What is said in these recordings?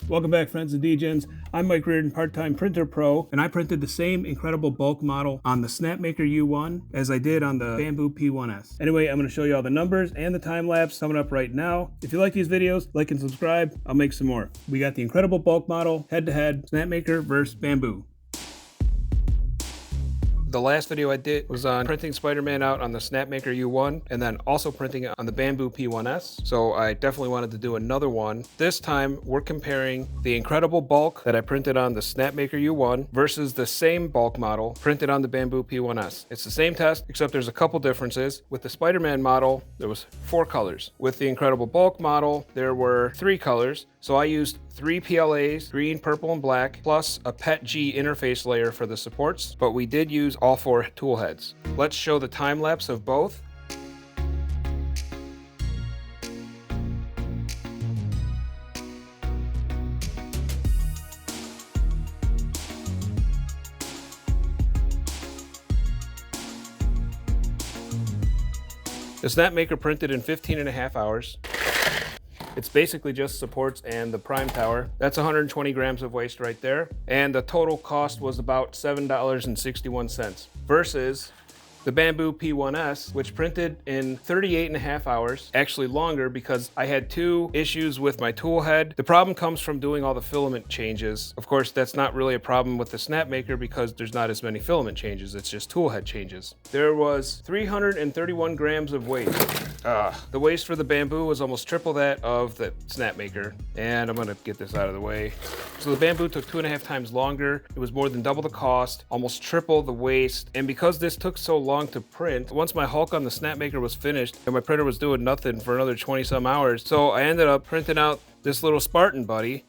Welcome back, friends and DGens. I'm Mike Reardon, part-time printer pro, and I printed the same incredible bulk model on the SNAPMAKER U1 as I did on the Bambu P1S. Anyway, I'm going to show you all the numbers and the time lapse coming up right now. If you like these videos, like and subscribe. I'll make some more. We got the incredible bulk model, head-to-head, SNAPMAKER versus Bambu. The last video I did was on printing Spider-Man out on the SNAPMAKER U1 and then also printing it on the Bambu P1S. So I definitely wanted to do another one. This time we're comparing the incredible bulk that I printed on the SNAPMAKER U1 versus the same bulk model printed on the Bambu P1S. It's the same test, except there's a couple differences. With the Spider-Man model, there was 4 colors. With the incredible bulk model, there were 3 colors. So I used 3 PLAs, green, purple, and black, plus a PETG interface layer for the supports, but we did use all 4 tool heads. Let's show the time lapse of both. The SNAPMAKER printed in 15.5 hours. It's basically just supports and the prime tower. That's 120 grams of waste right there. And the total cost was about $7.61 versus the Bambu P1S, which printed in 38.5 hours, actually longer because I had 2 issues with my tool head. The problem comes from doing all the filament changes. Of course, that's not really a problem with the SNAPMAKER because there's not as many filament changes, it's just tool head changes. There was 331 grams of waste. The waste for the Bambu was almost triple that of the SNAPMAKER. And I'm gonna get this out of the way. So the Bambu took 2.5 times longer. It was more than double the cost, almost triple the waste. And because this took so long to print, once my Hulk on the SNAPMAKER was finished and my printer was doing nothing for another 20 some hours, so I ended up printing out this little Spartan buddy.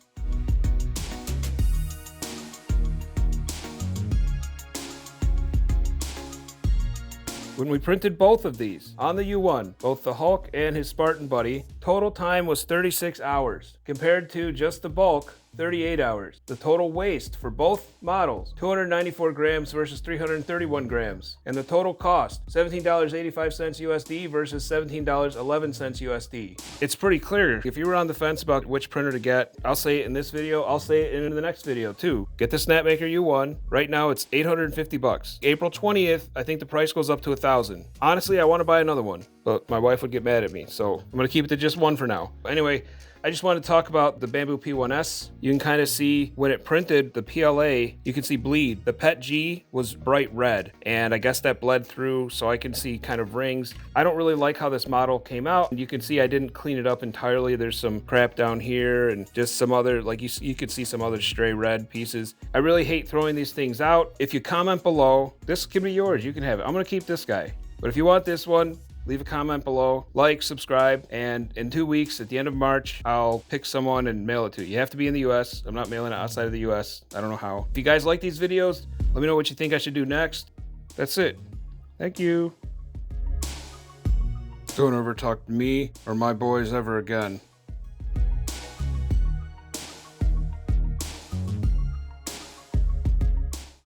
When we printed both of these on the U1, both the Hulk and his Spartan buddy, total time was 36 hours compared to just the bulk, 38 hours. The total waste for both models, 294 grams versus 331 grams. And the total cost, $17.85 USD versus $17.11 USD. It's pretty clear. If you were on the fence about which printer to get, I'll say it in this video, I'll say it in the next video too. Get the SNAPMAKER U1. Right now it's 850 bucks. April 20th, I think the price goes up to 1,000. Honestly, I want to buy another one, but my wife would get mad at me, so I'm gonna keep it to just one for now. Anyway, I just want to talk about the Bambu P1S. You can kind of see when it printed the PLA, you can see bleed. The PETG was bright red, and I guess that bled through, so I can see kind of rings. I don't really like how this model came out. You can see I didn't clean it up entirely. There's some crap down here and just some other, like you could see some other stray red pieces. I really hate throwing these things out. If you comment below, this can be yours. You can have it. I'm going to keep this guy. But if you want this one, leave a comment below, like, subscribe, and in 2 weeks, at the end of March, I'll pick someone and mail it to you. You have to be in the US. I'm not mailing it outside of the US. I don't know how. If you guys like these videos, let me know what you think I should do next. That's it. Thank you. Don't ever talk to me or my boys ever again.